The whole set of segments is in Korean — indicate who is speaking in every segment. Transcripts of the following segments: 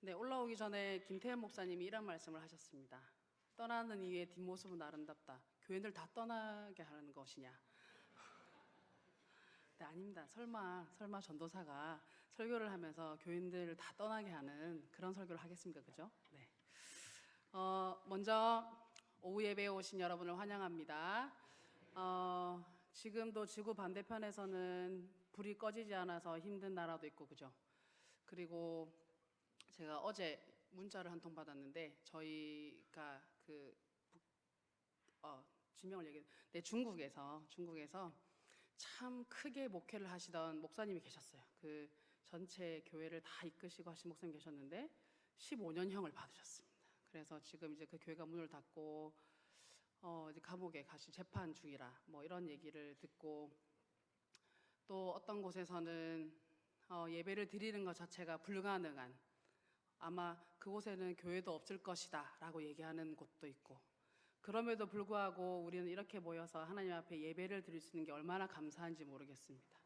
Speaker 1: 네, 올라오기 전에 김태현 목사님이 이런 말씀을 하셨습니다. 떠나는 이의 뒷모습은 아름답다. 교인들 다 떠나게 하는 것이냐? 네, 아닙니다. 설마 전도사가 설교를 하면서 교인들을 다 떠나게 하는 그런 설교를 하겠습니까? 그죠? 네. 먼저 오후 예배에 오신 여러분을 환영합니다. 지금도 지구 반대편에서는 불이 꺼지지 않아서 힘든 나라도 있고, 그죠? 그리고 제가 어제 문자를 한 통 받았는데 저희가 지명을 네, 중국에서 참 크게 목회를 하시던 목사님이 계셨어요. 그 전체 교회를 다 이끄시고 하신 목사님 계셨는데 15년형을 받으셨습니다. 그래서 지금 이제 그 교회가 문을 닫고 이제 감옥에 가시 재판 중이라 뭐 이런 얘기를 듣고, 또 어떤 곳에서는 예배를 드리는 것 자체가 불가능한, 아마 그곳에는 교회도 없을 것이다 라고 얘기하는 곳도 있고, 그럼에도 불구하고 우리는 이렇게 모여서 하나님 앞에 예배를 드릴 수 있는 게 얼마나 감사한지 모르겠습니다.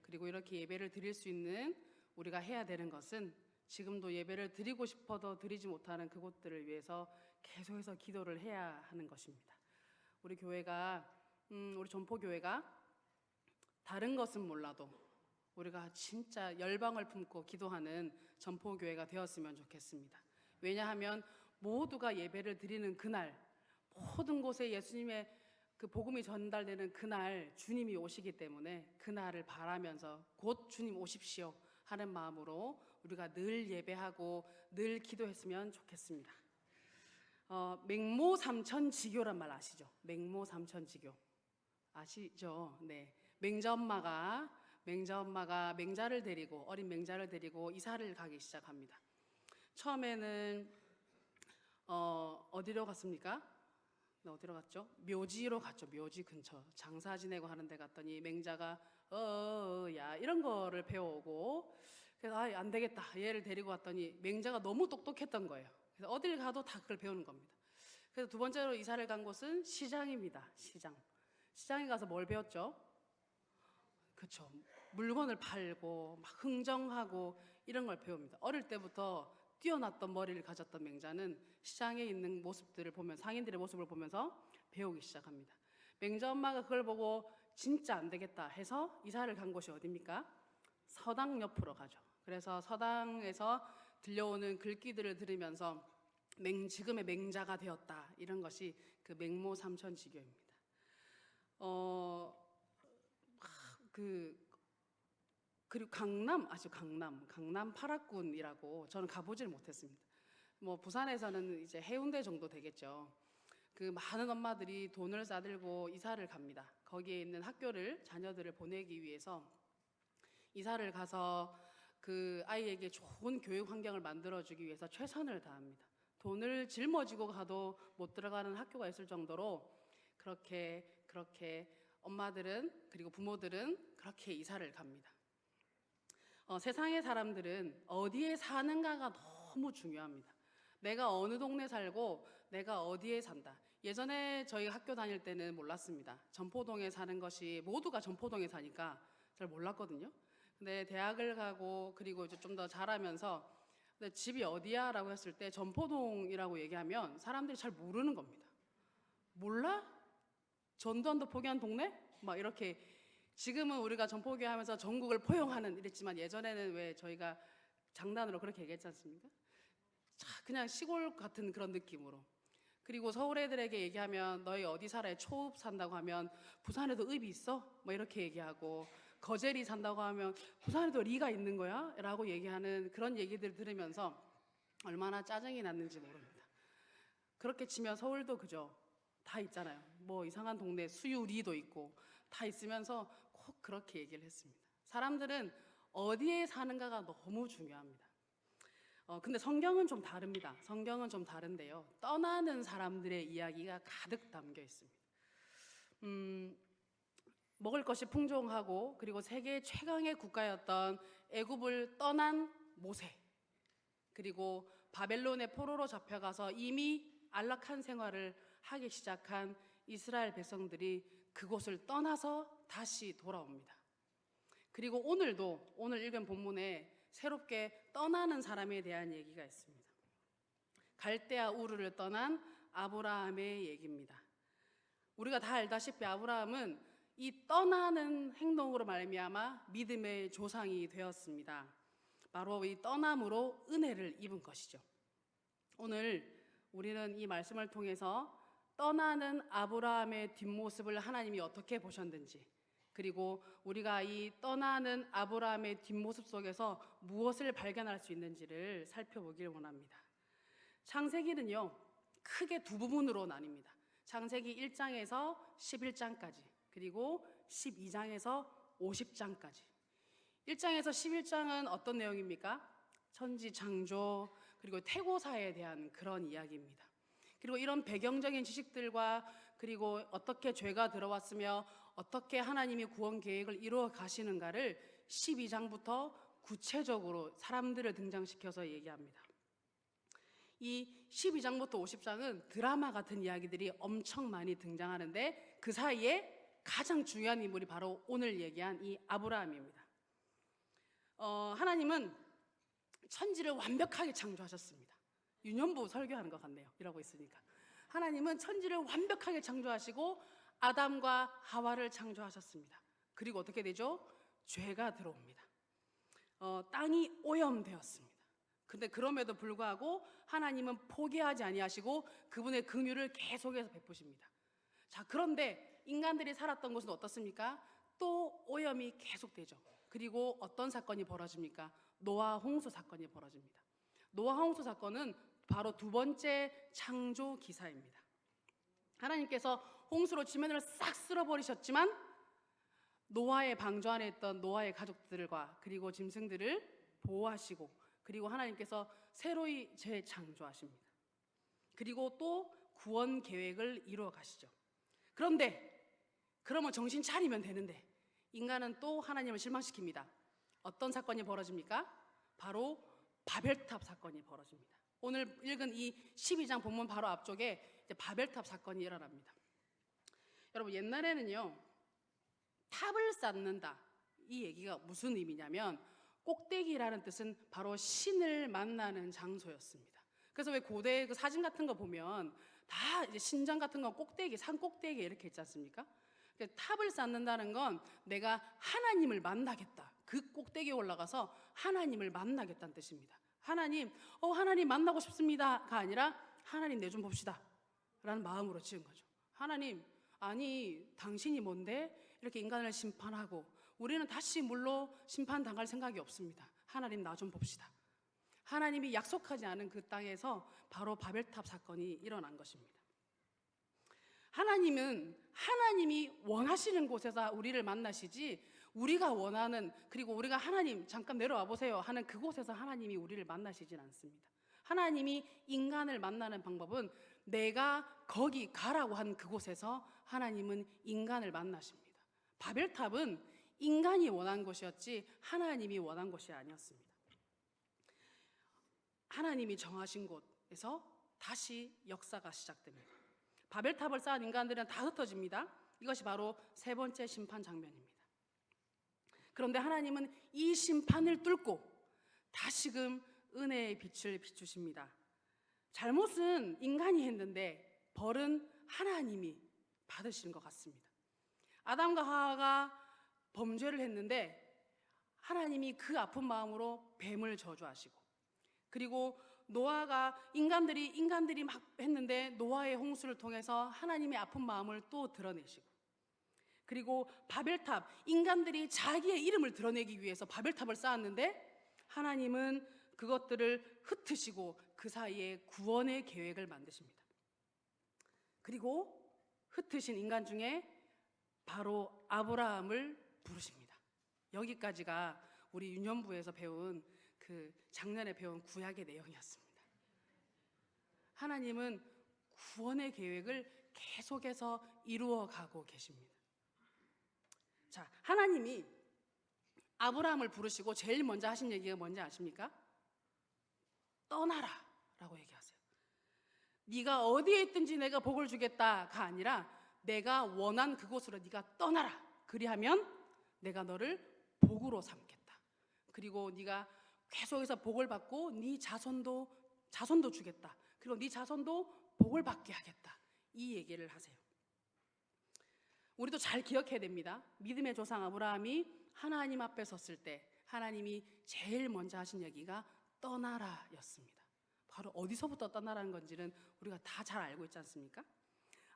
Speaker 1: 그리고 이렇게 예배를 드릴 수 있는 우리가 해야 되는 것은 지금도 예배를 드리고 싶어도 드리지 못하는 그곳들을 위해서 계속해서 기도를 해야 하는 것입니다. 우리 교회가 우리 전포교회가 다른 것은 몰라도 우리가 진짜 열방을 품고 기도하는 전포교회가 되었으면 좋겠습니다. 왜냐하면 모두가 예배를 드리는 그날, 모든 곳에 예수님의 그 복음이 전달되는 그날 주님이 오시기 때문에 그날을 바라면서 곧 주님 오십시오 하는 마음으로 우리가 늘 예배하고 늘 기도했으면 좋겠습니다. 맹모 삼천지교란 말 아시죠? 맹모 삼천지교 아시죠? 네. 맹자엄마가 맹자를 데리고, 어린 맹자를 데리고 이사를 가기 시작합니다. 처음에는 어디로 갔습니까? 네, 어디로 갔죠? 묘지로 갔죠. 묘지 근처 장사 지내고 하는 데 갔더니 맹자가 야 이런 거를 배워오고, 그래서 안 되겠다 얘를 데리고 왔더니 맹자가 너무 똑똑했던 거예요. 그래서 어딜 가도 다 그걸 배우는 겁니다. 그래서 두 번째로 이사를 간 곳은 시장입니다. 시장에 가서 뭘 배웠죠? 그렇죠. 물건을 팔고 막 흥정하고 이런 걸 배웁니다. 어릴 때부터 뛰어났던 머리를 가졌던 맹자는 시장에 있는 모습들을 보면, 상인들의 모습을 보면서 배우기 시작합니다. 맹자 엄마가 그걸 보고 진짜 안 되겠다 해서 이사를 간 곳이 어디입니까? 서당 옆으로 가죠. 그래서 서당에서 들려오는 글귀들을 들으면서 지금의 맹자가 되었다, 이런 것이 그 맹모 삼천지교입니다. 그리고 강남 아시죠? 강남 파락군이라고, 저는 가보질 못했습니다. 뭐 부산에서는 이제 해운대 정도 되겠죠. 그 많은 엄마들이 돈을 싸들고 이사를 갑니다. 거기에 있는 학교를, 자녀들을 보내기 위해서 이사를 가서 그 아이에게 좋은 교육 환경을 만들어주기 위해서 최선을 다합니다. 돈을 짊어지고 가도 못 들어가는 학교가 있을 정도로 그렇게 엄마들은, 그리고 부모들은 그렇게 이사를 갑니다. 세상의 사람들은 어디에 사는가가 너무 중요합니다. 내가 어느 동네 살고 내가 어디에 산다. 예전에 저희 학교 다닐 때는 몰랐습니다. 전포동에 사는 것이, 모두가 전포동에 사니까 잘 몰랐거든요. 근데 대학을 가고 그리고 이제 좀 더 자라면서 근데 집이 어디야? 라고 했을 때 전포동이라고 얘기하면 사람들이 잘 모르는 겁니다. 몰라? 전두환도 포기한 동네? 막 이렇게. 지금은 우리가 전포교회 하면서 전국을 포용하는 이랬지만 예전에는 왜 저희가 장난으로 그렇게 얘기했지 않습니까? 그냥 시골 같은 그런 느낌으로. 그리고 서울 애들에게 얘기하면 너희 어디 살아요? 초읍 산다고 하면 부산에도 읍이 있어? 뭐 이렇게 얘기하고, 거제리 산다고 하면 부산에도 리가 있는 거야? 라고 얘기하는 그런 얘기들 들으면서 얼마나 짜증이 났는지 모릅니다. 그렇게 치면 서울도 그죠? 다 있잖아요. 뭐 이상한 동네 수유리도 있고 다 있으면서 꼭 그렇게 얘기를 했습니다. 사람들은 어디에 사는가가 너무 중요합니다. 근데 성경은 좀 다릅니다. 성경은 좀 다른데요. 떠나는 사람들의 이야기가 가득 담겨 있습니다. 먹을 것이 풍족하고 그리고 세계 최강의 국가였던 애굽을 떠난 모세, 그리고 바벨론의 포로로 잡혀가서 이미 안락한 생활을 하기 시작한 이스라엘 백성들이 그곳을 떠나서 다시 돌아옵니다. 그리고 오늘도, 오늘 읽은 본문에 새롭게 떠나는 사람에 대한 얘기가 있습니다. 갈대아 우르를 떠난 아브라함의 얘기입니다. 우리가 다 알다시피 아브라함은 이 떠나는 행동으로 말미암아 믿음의 조상이 되었습니다. 바로 이 떠남으로 은혜를 입은 것이죠. 오늘 우리는 이 말씀을 통해서 떠나는 아브라함의 뒷모습을 하나님이 어떻게 보셨는지, 그리고 우리가 이 떠나는 아브라함의 뒷모습 속에서 무엇을 발견할 수 있는지를 살펴보길 원합니다. 창세기는요, 크게 두 부분으로 나뉩니다. 창세기 1장에서 11장까지, 그리고 12장에서 50장까지. 1장에서 11장은 어떤 내용입니까? 천지 창조, 그리고 태고사에 대한 그런 이야기입니다. 그리고 이런 배경적인 지식들과, 그리고 어떻게 죄가 들어왔으며 어떻게 하나님이 구원 계획을 이루어 가시는가를 12장부터 구체적으로 사람들을 등장시켜서 얘기합니다. 이 12장부터 50장은 드라마 같은 이야기들이 엄청 많이 등장하는데, 그 사이에 가장 중요한 인물이 바로 오늘 얘기한 이 아브라함입니다. 하나님은 천지를 완벽하게 창조하셨습니다. 유년부 설교하는 것 같네요. 이러고 있으니까. 하나님은 천지를 완벽하게 창조하시고 아담과 하와를 창조하셨습니다. 그리고 어떻게 되죠? 죄가 들어옵니다. 땅이 오염되었습니다. 근데 그럼에도 불구하고 하나님은 포기하지 아니하시고 그분의 긍휼을 계속해서 베푸십니다. 자, 그런데 인간들이 살았던 곳은 어떻습니까? 또 오염이 계속되죠. 그리고 어떤 사건이 벌어집니까? 노아 홍수 사건이 벌어집니다. 노아 홍수 사건은 바로 두 번째 창조 기사입니다. 하나님께서 홍수로 지면을 싹 쓸어버리셨지만 노아의 방주 안에 있던 노아의 가족들과 그리고 짐승들을 보호하시고, 그리고 하나님께서 새로이 재창조하십니다. 그리고 또 구원 계획을 이루어 가시죠. 그런데 그러면 정신 차리면 되는데 인간은 또 하나님을 실망시킵니다. 어떤 사건이 벌어집니까? 바로 바벨탑 사건이 벌어집니다. 오늘 읽은 이 12장 본문 바로 앞쪽에 이제 바벨탑 사건이 일어납니다. 여러분, 옛날에는요, 탑을 쌓는다, 이 얘기가 무슨 의미냐면 꼭대기라는 뜻은 바로 신을 만나는 장소였습니다. 그래서 왜 고대 그 사진 같은 거 보면 다 이제 신전 같은 건 꼭대기, 산 꼭대기 이렇게 있지 않습니까? 탑을 쌓는다는 건 내가 하나님을 만나겠다, 그 꼭대기에 올라가서 하나님을 만나겠다는 뜻입니다. 하나님 만나고 싶습니다가 아니라 하나님 내 좀 봅시다 라는 마음으로 지은 거죠. 하나님, 아니 당신이 뭔데 이렇게 인간을 심판하고 우리는 다시 물로 심판당할 생각이 없습니다. 하나님 나 좀 봅시다. 하나님이 약속하지 않은 그 땅에서 바로 바벨탑 사건이 일어난 것입니다. 하나님은 하나님이 원하시는 곳에서 우리를 만나시지, 우리가 원하는, 그리고 우리가 하나님 잠깐 내려와 보세요 하는 그곳에서 하나님이 우리를 만나시진 않습니다. 하나님이 인간을 만나는 방법은 내가 거기 가라고 한 그곳에서 하나님은 인간을 만나십니다. 바벨탑은 인간이 원한 것이었지 하나님이 원한 것이 아니었습니다. 하나님이 정하신 곳에서 다시 역사가 시작됩니다. 바벨탑을 쌓은 인간들은 다 흩어집니다. 이것이 바로 세 번째 심판 장면입니다. 그런데 하나님은 이 심판을 뚫고 다시금 은혜의 빛을 비추십니다. 잘못은 인간이 했는데 벌은 하나님이 받으시는 것 같습니다. 아담과 하와가 범죄를 했는데 하나님이 그 아픈 마음으로 뱀을 저주하시고, 그리고 노아가 인간들이 막 했는데 노아의 홍수를 통해서 하나님의 아픈 마음을 또 드러내시고, 그리고 바벨탑, 인간들이 자기의 이름을 드러내기 위해서 바벨탑을 쌓았는데 하나님은 그것들을 흩으시고 그 사이에 구원의 계획을 만드십니다. 그리고 흩으신 인간 중에 바로 아브라함을 부르십니다. 여기까지가 우리 유년부에서 배운 그 작년에 배운 구약의 내용이었습니다. 하나님은 구원의 계획을 계속해서 이루어가고 계십니다. 자, 하나님이 아브라함을 부르시고 제일 먼저 하신 얘기가 뭔지 아십니까? 떠나라 라고 얘기하세요. 네가 어디에 있든지 내가 복을 주겠다가 아니라 내가 원한 그곳으로 네가 떠나라. 그리하면 내가 너를 복으로 삼겠다. 그리고 네가 계속해서 복을 받고 네 자손도 주겠다. 그리고 네 자손도 복을 받게 하겠다. 이 얘기를 하세요. 우리도 잘 기억해야 됩니다. 믿음의 조상 아브라함이 하나님 앞에 섰을 때 하나님이 제일 먼저 하신 얘기가 떠나라였습니다. 바로 어디서부터 떠나라는 건지는 우리가 다 잘 알고 있지 않습니까?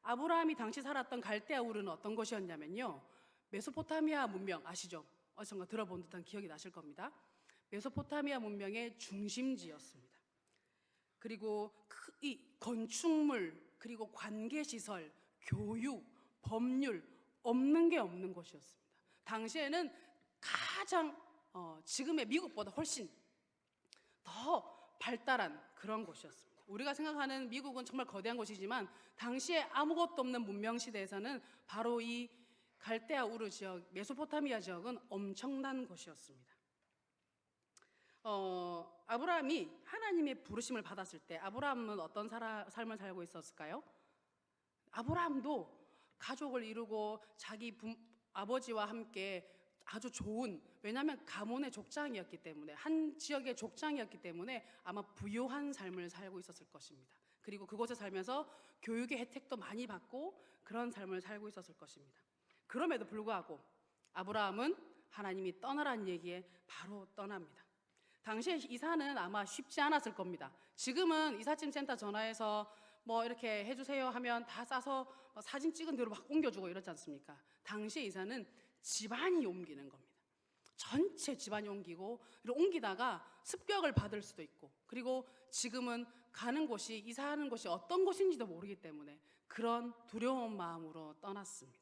Speaker 1: 아브라함이 당시 살았던 갈대아 우르는 어떤 곳이었냐면요, 메소포타미아 문명 아시죠? 어디선가 들어본 듯한 기억이 나실 겁니다. 메소포타미아 문명의 중심지였습니다. 그리고 이 건축물, 그리고 관계시설, 교육, 법률 없는 게 없는 곳이었습니다. 당시에는 가장 지금의 미국보다 훨씬 더 발달한 그런 곳이었습니다. 우리가 생각하는 미국은 정말 거대한 곳이지만 당시에 아무것도 없는 문명 시대에서는 바로 이 갈대아 우르 지역, 메소포타미아 지역은 엄청난 곳이었습니다. 아브라함이 하나님의 부르심을 받았을 때 아브라함은 어떤 삶을 살고 있었을까요? 아브라함도 가족을 이루고 자기 아버지와 함께 아주 좋은, 왜냐하면 가문의 족장이었기 때문에, 한 지역의 족장이었기 때문에 아마 부유한 삶을 살고 있었을 것입니다. 그리고 그곳에 살면서 교육의 혜택도 많이 받고 그런 삶을 살고 있었을 것입니다. 그럼에도 불구하고 아브라함은 하나님이 떠나라는 얘기에 바로 떠납니다. 당시에 이사는 아마 쉽지 않았을 겁니다. 지금은 이삿짐 센터 전화해서 뭐 이렇게 해주세요 하면 다 싸서 사진 찍은 대로 막 옮겨주고 이러지 않습니까? 당시에 이사는 집안이 옮기는 겁니다. 전체 집안이 옮기고, 그리고 옮기다가 습격을 받을 수도 있고, 그리고 지금은 가는 곳이, 이사하는 곳이 어떤 곳인지도 모르기 때문에 그런 두려운 마음으로 떠났습니다.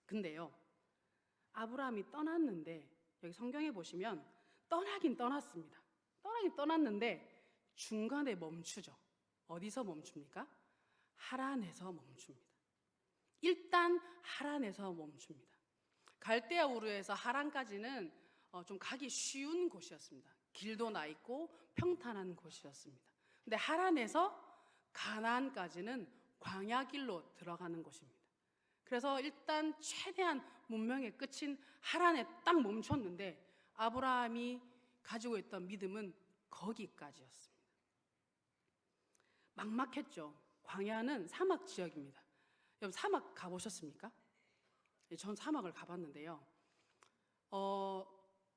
Speaker 1: 근데요, 아브라함이 떠났는데 여기 성경에 보시면 떠나긴 떠났습니다. 떠나긴 떠났는데 중간에 멈추죠. 어디서 멈춥니까? 하란에서 멈춥니다. 일단 하란에서 멈춥니다. 갈대아 우르에서 하란까지는 좀 가기 쉬운 곳이었습니다. 길도 나 있고 평탄한 곳이었습니다. 근데 하란에서 가나안까지는 광야길로 들어가는 곳입니다. 그래서 일단 최대한 문명의 끝인 하란에 딱 멈췄는데 아브라함이 가지고 있던 믿음은 거기까지였습니다. 막막했죠. 광야는 사막 지역입니다. 여러분 사막 가보셨습니까? 전 사막을 가봤는데요.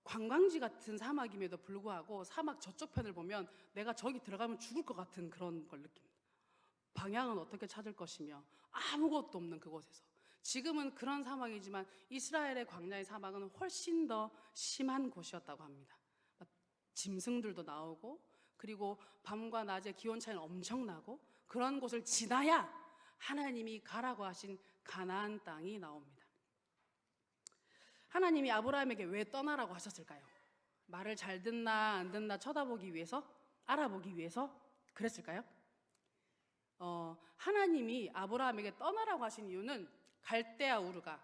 Speaker 1: 관광지 같은 사막임에도 불구하고 사막 저쪽 편을 보면 내가 저기 들어가면 죽을 것 같은 그런 걸 느낍니다. 방향은 어떻게 찾을 것이며 아무것도 없는 그곳에서. 지금은 그런 사막이지만 이스라엘의 광야의 사막은 훨씬 더 심한 곳이었다고 합니다. 짐승들도 나오고, 그리고 밤과 낮의 기온 차이는 엄청나고, 그런 곳을 지나야 하나님이 가라고 하신 가나안 땅이 나옵니다. 하나님이 아브라함에게 왜 떠나라고 하셨을까요? 말을 잘 듣나 안 듣나 쳐다보기 위해서? 알아보기 위해서? 그랬을까요? 하나님이 아브라함에게 떠나라고 하신 이유는 갈대아 우르가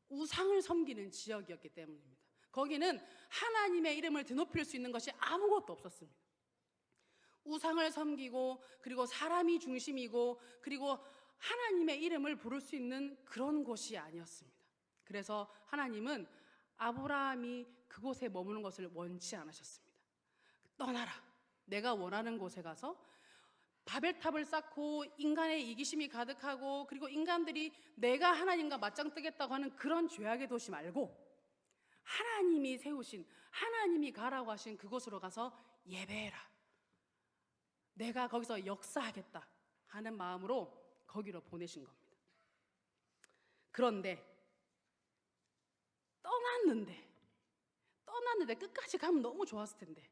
Speaker 1: 우상을 섬기는 지역이었기 때문입니다. 거기는 하나님의 이름을 드높일 수 있는 것이 아무것도 없었습니다. 우상을 섬기고, 그리고 사람이 중심이고, 그리고 하나님의 이름을 부를 수 있는 그런 곳이 아니었습니다. 그래서 하나님은 아브라함이 그곳에 머무는 것을 원치 않으셨습니다. 떠나라. 내가 원하는 곳에 가서 바벨탑을 쌓고 인간의 이기심이 가득하고, 그리고 인간들이 내가 하나님과 맞짱 뜨겠다고 하는 그런 죄악의 도시 말고 하나님이 세우신, 하나님이 가라고 하신 그곳으로 가서 예배해라. 내가 거기서 역사하겠다 하는 마음으로 거기로 보내신 겁니다. 그런데 떠났는데 끝까지 가면 너무 좋았을 텐데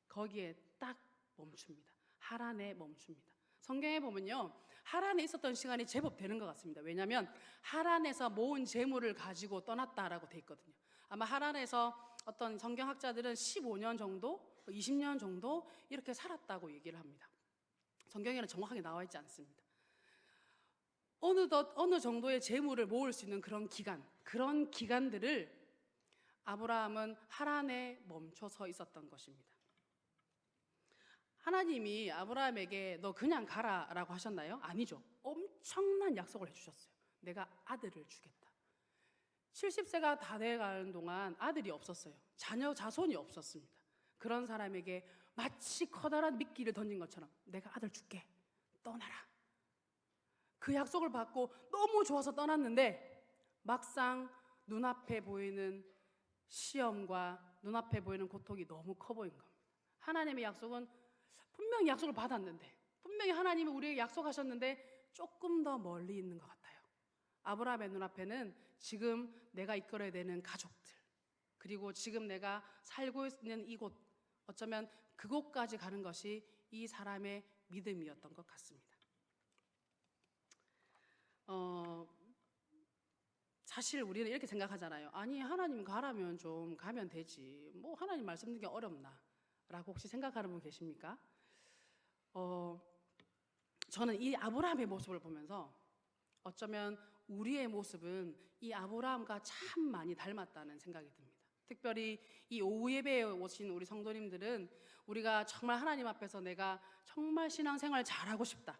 Speaker 1: 거기에 딱 멈춥니다. 하란에 멈춥니다. 성경에 보면요, 하란에 있었던 시간이 제법 되는 것 같습니다. 왜냐하면 하란에서 모은 재물을 가지고 떠났다라고 돼 있거든요. 아마 하란에서 어떤 성경학자들은 15년 정도, 20년 정도 이렇게 살았다고 얘기를 합니다. 성경에는 정확하게 나와 있지 않습니다. 어느 정도의 재물을 모을 수 있는 그런 기간들을 아브라함은 하란에 멈춰서 있었던 것입니다. 하나님이 아브라함에게 너 그냥 가라라고 하셨나요? 아니죠. 엄청난 약속을 해주셨어요. 내가 아들을 주겠다. 70세가 다 돼가는 동안 아들이 없었어요. 자손이 없었습니다. 그런 사람에게 마치 커다란 미끼를 던진 것처럼 내가 아들 줄게, 떠나라. 그 약속을 받고 너무 좋아서 떠났는데 막상 눈앞에 보이는 시험과 눈앞에 보이는 고통이 너무 커 보인 겁니다. 하나님의 약속은 분명히 약속을 받았는데, 분명히 하나님이 우리에게 약속하셨는데 조금 더 멀리 있는 것 같아요. 아브라함의 눈앞에는 지금 내가 이끌어야 되는 가족들, 그리고 지금 내가 살고 있는 이곳, 어쩌면 그곳까지 가는 것이 이 사람의 믿음이었던 것 같습니다. 사실 우리는 이렇게 생각하잖아요. 아니, 하나님 가라면 좀 가면 되지, 뭐 하나님 말씀 듣는 게 어렵나 라고 혹시 생각하는 분 계십니까? 저는 이 아브라함의 모습을 보면서 어쩌면 우리의 모습은 이 아브라함과 참 많이 닮았다는 생각이 듭니다. 특별히 이 오후 예배에 오신 우리 성도님들은 우리가 정말 하나님 앞에서 내가 정말 신앙생활 잘하고 싶다,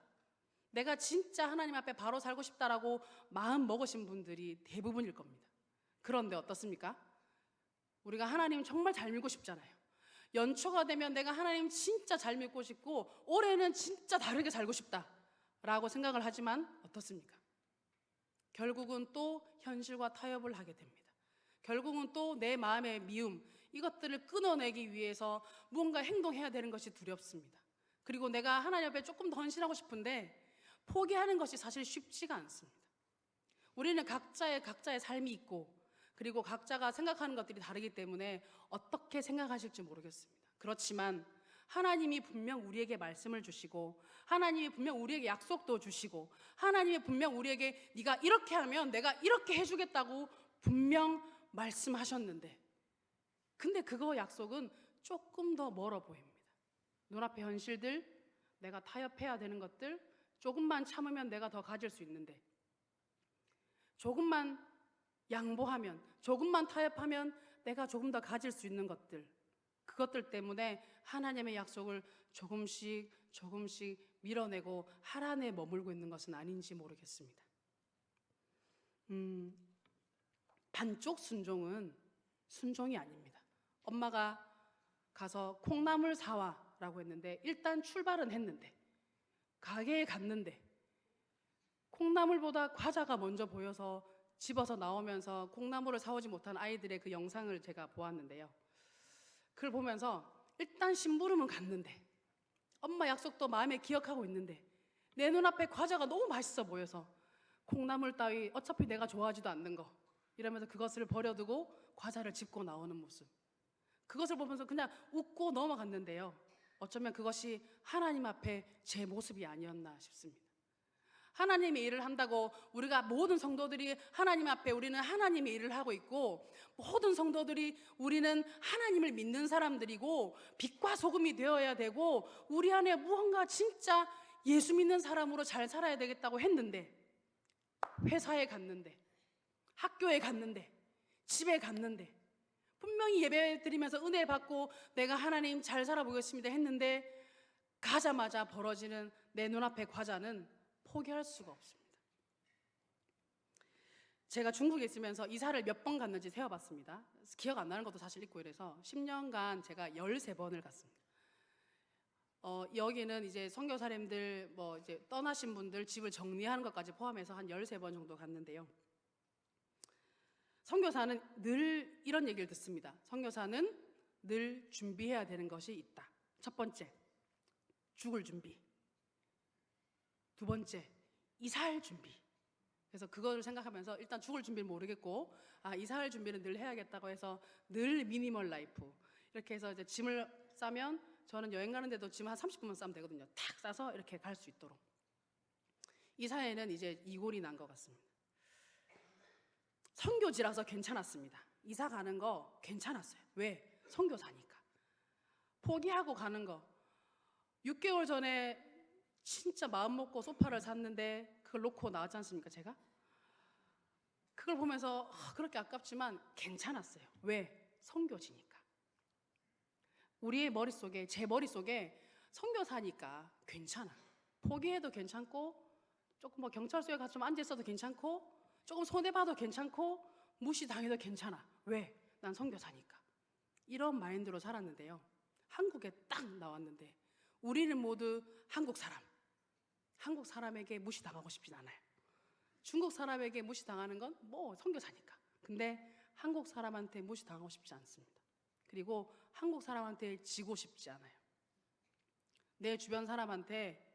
Speaker 1: 내가 진짜 하나님 앞에 바로 살고 싶다라고 마음 먹으신 분들이 대부분일 겁니다. 그런데 어떻습니까? 우리가 하나님 정말 잘 믿고 싶잖아요. 연초가 되면 내가 하나님 진짜 잘 믿고 싶고 올해는 진짜 다르게 살고 싶다라고 생각을 하지만 어떻습니까? 결국은 또 현실과 타협을 하게 됩니다. 결국은 또 내 마음의 미움, 이것들을 끊어내기 위해서 무언가 행동해야 되는 것이 두렵습니다. 그리고 내가 하나님 앞에 조금 더 헌신하고 싶은데 포기하는 것이 사실 쉽지가 않습니다. 우리는 각자의 삶이 있고, 그리고 각자가 생각하는 것들이 다르기 때문에 어떻게 생각하실지 모르겠습니다. 그렇지만 하나님이 분명 우리에게 말씀을 주시고, 하나님이 분명 우리에게 약속도 주시고, 하나님이 분명 우리에게 네가 이렇게 하면 내가 이렇게 해주겠다고 분명 말씀하셨는데, 근데 그거 약속은 조금 더 멀어 보입니다. 눈앞의 현실들, 내가 타협해야 되는 것들, 조금만 참으면 내가 더 가질 수 있는데, 조금만 양보하면, 조금만 타협하면 내가 조금 더 가질 수 있는 것들, 그것들 때문에 하나님의 약속을 조금씩 밀어내고 하란에 머물고 있는 것은 아닌지 모르겠습니다. 반쪽 순종은 순종이 아닙니다. 엄마가 가서 콩나물 사와 라고 했는데 일단 출발은 했는데, 가게에 갔는데 콩나물보다 과자가 먼저 보여서 집어서 나오면서 콩나물을 사오지 못한 아이들의 그 영상을 제가 보았는데요. 그걸 보면서 일단 심부름은 갔는데, 엄마 약속도 마음에 기억하고 있는데 내 눈앞에 과자가 너무 맛있어 보여서 콩나물 따위 어차피 내가 좋아하지도 않는 거 이러면서 그것을 버려두고 과자를 짚고 나오는 모습, 그것을 보면서 그냥 웃고 넘어갔는데요. 어쩌면 그것이 하나님 앞에 제 모습이 아니었나 싶습니다. 하나님의 일을 한다고 우리가 모든 성도들이 하나님 앞에 우리는 하나님의 일을 하고 있고, 모든 성도들이 우리는 하나님을 믿는 사람들이고 빛과 소금이 되어야 되고 우리 안에 무언가 진짜 예수 믿는 사람으로 잘 살아야 되겠다고 했는데, 회사에 갔는데, 학교에 갔는데, 집에 갔는데 분명히 예배 드리면서 은혜 받고 내가 하나님 잘 살아보겠습니다 했는데, 가자마자 벌어지는 내 눈앞의 과자는 포기할 수가 없습니다. 제가 중국에 있으면서 이사를 몇 번 갔는지 세어봤습니다. 기억 안 나는 것도 사실 있고 이래서 10년간 제가 13번을 갔습니다. 여기는 이제 선교사님들 뭐 이제 떠나신 분들 집을 정리하는 것까지 포함해서 한 13번 정도 갔는데요. 선교사는 늘 이런 얘기를 듣습니다. 선교사는 늘 준비해야 되는 것이 있다. 첫 번째, 죽을 준비. 두 번째, 이사할 준비. 그래서 그거를 생각하면서 일단 죽을 준비는 모르겠고, 이사할 준비는 늘 해야겠다고 해서 늘 미니멀 라이프. 이렇게 해서 이제 짐을 싸면, 저는 여행 가는데도 짐 한 30분만 싸면 되거든요. 탁 싸서 이렇게 갈 수 있도록. 이사에는 이제 이골이 난 것 같습니다. 선교지라서 괜찮았습니다. 이사 가는 거 괜찮았어요. 왜? 선교사니까. 포기하고 가는 거. 6개월 전에 진짜 마음 먹고 소파를 샀는데 그걸 놓고 나왔지 않습니까, 제가? 그걸 보면서 그렇게 아깝지만 괜찮았어요. 왜? 선교지니까. 우리의 머릿속에, 제 머릿속에 선교사니까 괜찮아. 포기해도 괜찮고, 조금 뭐 경찰서에 가서 좀 앉아있어도 괜찮고, 조금 손해봐도 괜찮고, 무시당해도 괜찮아. 왜? 난 선교사니까. 이런 마인드로 살았는데요. 한국에 딱 나왔는데 우리는 모두 한국 사람에게 무시당하고 싶진 않아요. 중국 사람에게 무시당하는 건 뭐 선교사니까. 근데 한국 사람한테 무시당하고 싶지 않습니다. 그리고 한국 사람한테 지고 싶지 않아요. 내 주변 사람한테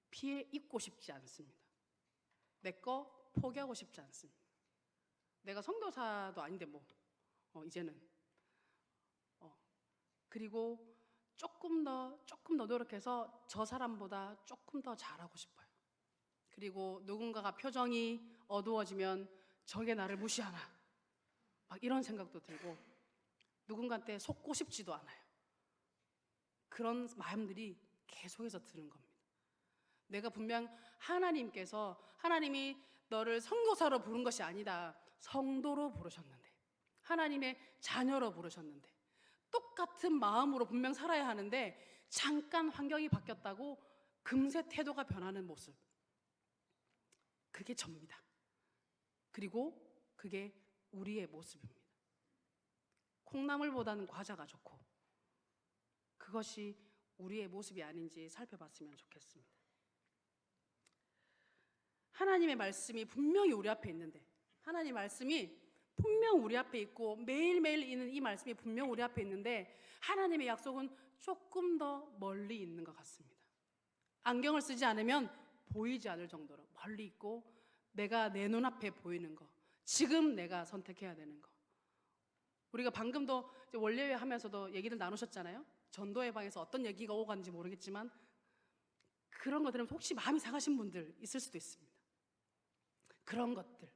Speaker 1: 피해 입고 싶지 않습니다. 내 거 포기하고 싶지 않습니다. 내가 선교사도 아닌데 이제는 그리고 조금 더 노력해서 저 사람보다 조금 더 잘하고 싶어요. 그리고 누군가가 표정이 어두워지면 저게 나를 무시하나 막 이런 생각도 들고 누군가한테 속고 싶지도 않아요. 그런 마음들이 계속해서 드는 겁니다. 내가 분명 하나님이 너를 선교사로 부른 것이 아니다. 성도로 부르셨는데, 하나님의 자녀로 부르셨는데 똑같은 마음으로 분명 살아야 하는데 잠깐 환경이 바뀌었다고 금세 태도가 변하는 모습, 그게 접니다. 그리고 그게 우리의 모습입니다. 콩나물보다는 과자가 좋고 그것이 우리의 모습이 아닌지 살펴봤으면 좋겠습니다. 하나님의 말씀이 분명히 우리 앞에 있는데, 하나님의 말씀이 분명 우리 앞에 있고 매일매일 있는 이 말씀이 분명 우리 앞에 있는데 하나님의 약속은 조금 더 멀리 있는 것 같습니다. 안경을 쓰지 않으면 보이지 않을 정도로 멀리 있고 내가 내 눈앞에 보이는 거, 지금 내가 선택해야 되는 거. 우리가 방금도 원래회 하면서도 얘기를 나누셨잖아요. 전도의 방에서 어떤 얘기가 오고 갔는지 모르겠지만 그런 거 들으면 혹시 마음이 상하신 분들 있을 수도 있습니다. 그런 것들,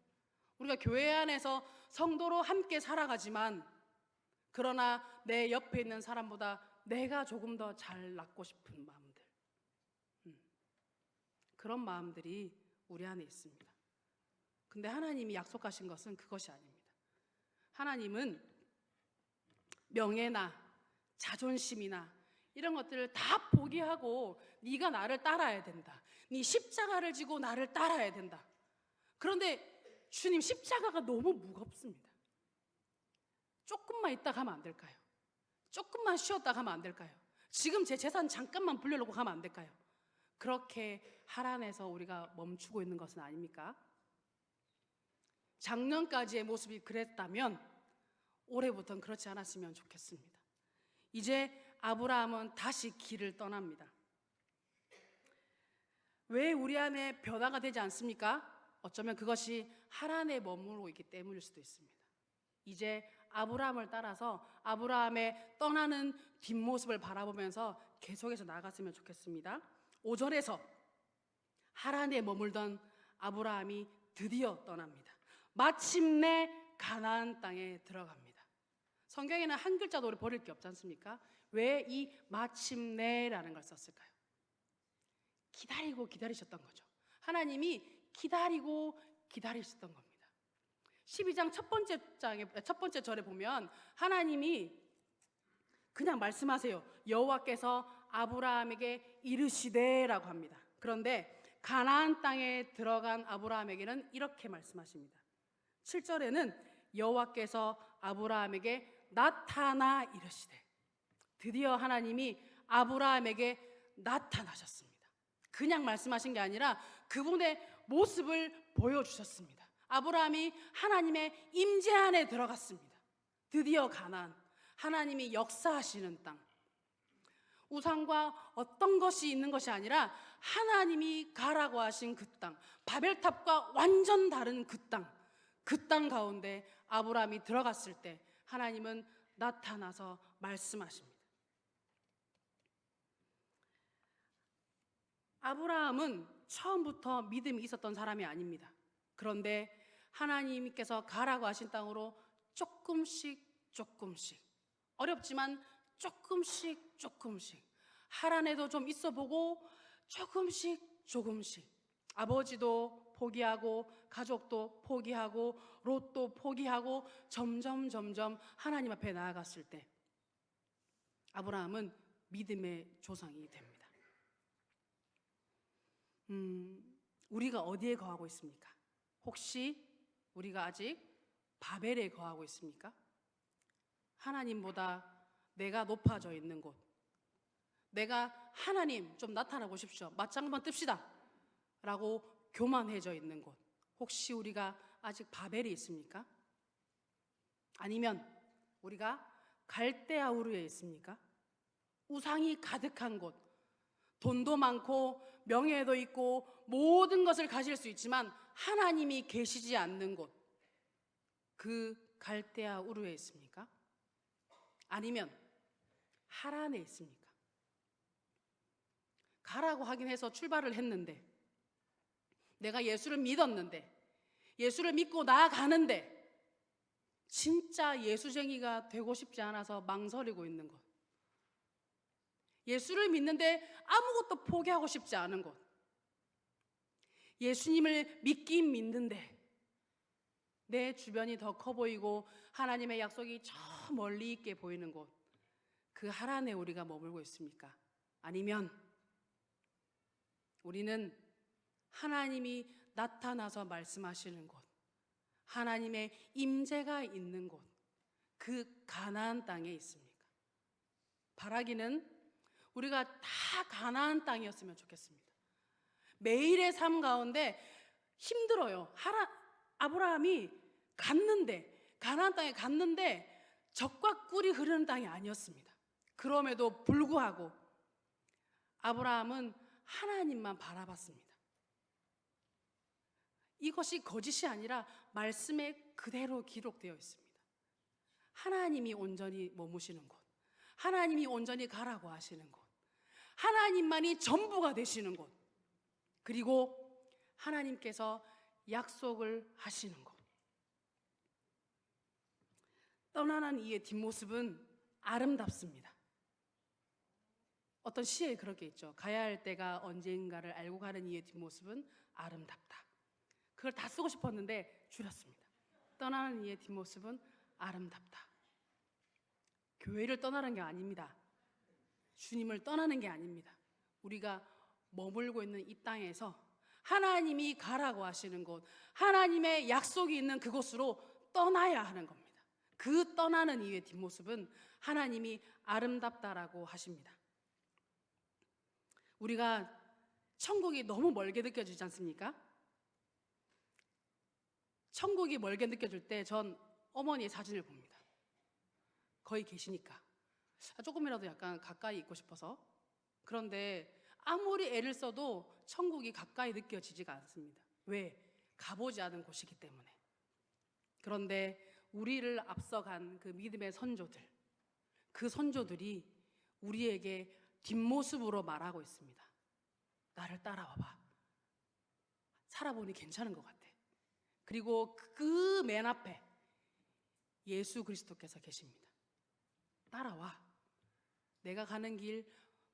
Speaker 1: 우리가 교회 안에서 성도로 함께 살아가지만 그러나 내 옆에 있는 사람보다 내가 조금 더 잘 낫고 싶은 마음들, 그런 마음들이 우리 안에 있습니다. 근데 하나님이 약속하신 것은 그것이 아닙니다. 하나님은 명예나 자존심이나 이런 것들을 다 포기하고 네가 나를 따라야 된다. 네 십자가를 지고 나를 따라야 된다. 그런데 주님, 십자가가 너무 무겁습니다. 조금만 있다 가면 안 될까요? 조금만 쉬었다 가면 안 될까요? 지금 제 재산 잠깐만 불려놓고 가면 안 될까요? 그렇게 하란에서 우리가 멈추고 있는 것은 아닙니까? 작년까지의 모습이 그랬다면 올해부터는 그렇지 않았으면 좋겠습니다. 이제 아브라함은 다시 길을 떠납니다. 왜 우리 안에 변화가 되지 않습니까? 어쩌면 그것이 하란에 머무르고 있기 때문일 수도 있습니다. 이제 아브라함을 따라서 아브라함의 떠나는 뒷모습을 바라보면서 계속해서 나아갔으면 좋겠습니다. 5절에서 하란에 머물던 아브라함이 드디어 떠납니다. 마침내 가나안 땅에 들어갑니다. 성경에는 한 글자도 우리 버릴 게 없지 않습니까? 왜 이 마침내라는 걸 썼을까요? 기다리고 기다리셨던 거죠. 하나님이 기다리고 기다리셨던 겁니다. 12장 첫 번째 절에 보면 하나님이 그냥 말씀하세요. 여호와께서 아브라함에게 이르시되라고 합니다. 그런데 가나안 땅에 들어간 아브라함에게는 이렇게 말씀하십니다. 7절에는 여호와께서 아브라함에게 나타나 이르시되, 드디어 하나님이 아브라함에게 나타나셨습니다. 그냥 말씀하신 게 아니라 그분의 모습을 보여주셨습니다. 아브라함이 하나님의 임재 안에 들어갔습니다. 드디어 가나안, 하나님이 역사하시는 땅, 우상과 어떤 것이 있는 것이 아니라 하나님이 가라고 하신 그 땅, 바벨탑과 완전 다른 그 땅 가운데 아브라함이 들어갔을 때 하나님은 나타나서 말씀하십니다. 아브라함은 처음부터 믿음이 있었던 사람이 아닙니다. 그런데 하나님께서 가라고 하신 땅으로 조금씩 어렵지만 조금씩 하란에도 좀 있어보고 조금씩 아버지도 포기하고 가족도 포기하고 롯도 포기하고 점점 하나님 앞에 나아갔을 때 아브라함은 믿음의 조상이 됩니다. 우리가 어디에 거하고 있습니까? 혹시 우리가 아직 바벨에 거하고 있습니까? 하나님보다 내가 높아져 있는 곳, 내가 하나님 좀 나타나 보십시오, 맞짱 한번 뜹시다 라고 교만해져 있는 곳, 혹시 우리가 아직 바벨이 있습니까? 아니면 우리가 갈대아 우르에 있습니까? 우상이 가득한 곳, 돈도 많고 명예도 있고 모든 것을 가질 수 있지만 하나님이 계시지 않는 곳, 그 갈대아 우르에 있습니까? 아니면 하란에 있습니까? 가라고 하긴 해서 출발을 했는데, 내가 예수를 믿었는데, 예수를 믿고 나아가는데 진짜 예수쟁이가 되고 싶지 않아서 망설이고 있는 것, 예수를 믿는데 아무것도 포기하고 싶지 않은 것, 예수님을 믿긴 믿는데 내 주변이 더 커 보이고 하나님의 약속이 저 멀리 있게 보이는 곳, 그 하란에 우리가 머물고 있습니까? 아니면 우리는 하나님이 나타나서 말씀하시는 곳, 하나님의 임재가 있는 곳, 그 가나안 땅에 있습니까? 바라기는 우리가 다 가나안 땅이었으면 좋겠습니다. 매일의 삶 가운데 힘들어요. 아브라함이 갔는데, 가나안 땅에 갔는데 젖과 꿀이 흐르는 땅이 아니었습니다. 그럼에도 불구하고 아브라함은 하나님만 바라봤습니다. 이것이 거짓이 아니라 말씀에 그대로 기록되어 있습니다. 하나님이 온전히 머무시는 곳, 하나님이 온전히 가라고 하시는 곳, 하나님만이 전부가 되시는 곳, 그리고 하나님께서 약속을 하시는 곳. 떠나는 이의 뒷모습은 아름답습니다. 어떤 시에 그렇게 있죠. 가야 할 때가 언젠가를 알고 가는 이의 뒷모습은 아름답다. 그걸 다 쓰고 싶었는데 줄였습니다. 떠나는 이의 뒷모습은 아름답다. 교회를 떠나는 게 아닙니다. 주님을 떠나는 게 아닙니다. 우리가 머물고 있는 이 땅에서 하나님이 가라고 하시는 곳, 하나님의 약속이 있는 그곳으로 떠나야 하는 겁니다. 그 떠나는 이유의 뒷모습은 하나님이 아름답다라고 하십니다. 우리가 천국이 너무 멀게 느껴지지 않습니까? 천국이 멀게 느껴질 때 전 어머니의 사진을 봅니다. 거의 계시니까 조금이라도 약간 가까이 있고 싶어서. 그런데 아무리 애를 써도 천국이 가까이 느껴지지가 않습니다. 왜? 가보지 않은 곳이기 때문에. 그런데 우리를 앞서간 그 믿음의 선조들, 그 선조들이 우리에게 뒷모습으로 말하고 있습니다. 나를 따라와봐. 살아보니 괜찮은 것 같아. 그리고 그 맨 앞에 예수 그리스도께서 계십니다. 따라와. 내가 가는 길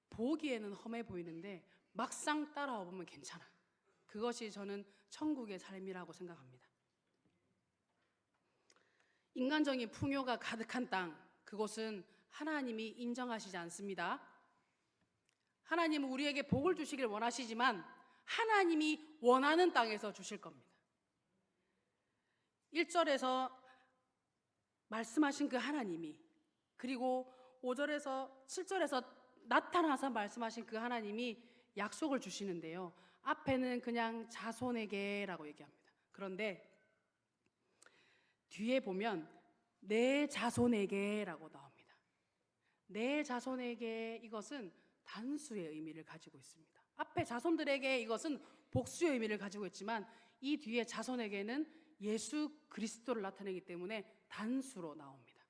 Speaker 1: 보기에는 험해 보이는데 막상 따라와 보면 괜찮아. 그것이 저는 천국의 삶이라고 생각합니다. 인간적인 풍요가 가득한 땅, 그것은 하나님이 인정하시지 않습니다. 하나님은 우리에게 복을 주시길 원하시지만 하나님이 원하는 땅에서 주실 겁니다. 1절에서 말씀하신 그 하나님이, 그리고 5절에서 7절에서 나타나서 말씀하신 그 하나님이 약속을 주시는데요, 앞에는 그냥 자손에게라고 얘기합니다. 그런데 뒤에 보면 내 자손에게라고 나옵니다. 내 자손에게, 이것은 단수의 의미를 가지고 있습니다. 앞에 자손들에게 이것은 복수의 의미를 가지고 있지만 이 뒤에 자손에게는 예수 그리스도를 나타내기 때문에 단수로 나옵니다.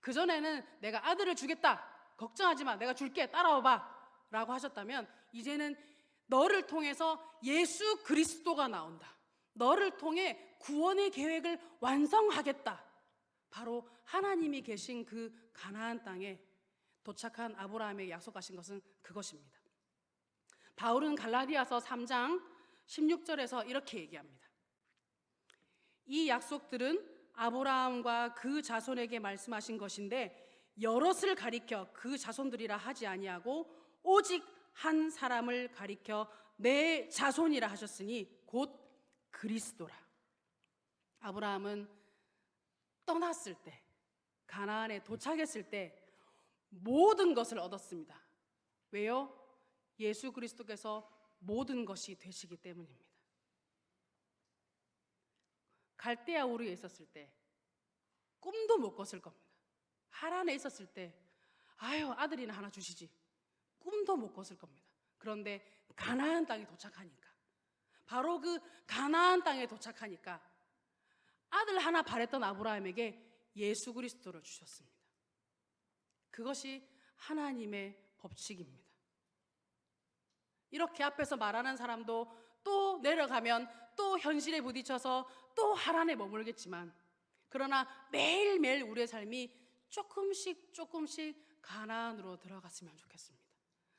Speaker 1: 그전에는 내가 아들을 주겠다, 걱정하지 마, 내가 줄게, 따라와봐 라고 하셨다면 이제는 너를 통해서 예수 그리스도가 나온다, 너를 통해 구원의 계획을 완성하겠다. 바로 하나님이 계신 그 가나안 땅에 도착한 아브라함에게 약속하신 것은 그것입니다. 바울은 갈라디아서 3장 16절에서 이렇게 얘기합니다. 이 약속들은 아브라함과 그 자손에게 말씀하신 것인데 여럿을 가리켜 그 자손들이라 하지 아니하고 오직 한 사람을 가리켜 내 자손이라 하셨으니 곧 그리스도라. 아브라함은 떠났을 때, 가나안에 도착했을 때 모든 것을 얻었습니다. 왜요? 예수 그리스도께서 모든 것이 되시기 때문입니다. 갈대아 우르에 있었을 때 꿈도 못 꿨을 겁니다. 하란에 있었을 때 아유 아들이나 하나 주시지 꿈도 못 꿨을 겁니다. 그런데 가나안 땅에 도착하니까, 바로 그 가나안 땅에 도착하니까 아들 하나 바랬던 아브라함에게 예수 그리스도를 주셨습니다. 그것이 하나님의 법칙입니다. 이렇게 앞에서 말하는 사람도 또 내려가면 또 현실에 부딪혀서 또 하란에 머물겠지만, 그러나 매일매일 우리의 삶이 조금씩 조금씩 가나안으로 들어갔으면 좋겠습니다.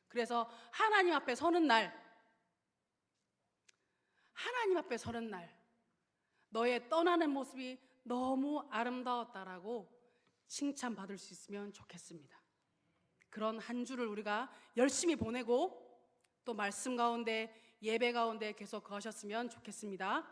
Speaker 1: 그래서 하나님 앞에 서는 날, 하나님 앞에 서는 날 너의 떠나는 모습이 너무 아름다웠다라고 칭찬받을 수 있으면 좋겠습니다. 그런 한 주를 우리가 열심히 보내고 또 말씀 가운데, 예배 가운데 계속 거하셨으면 좋겠습니다.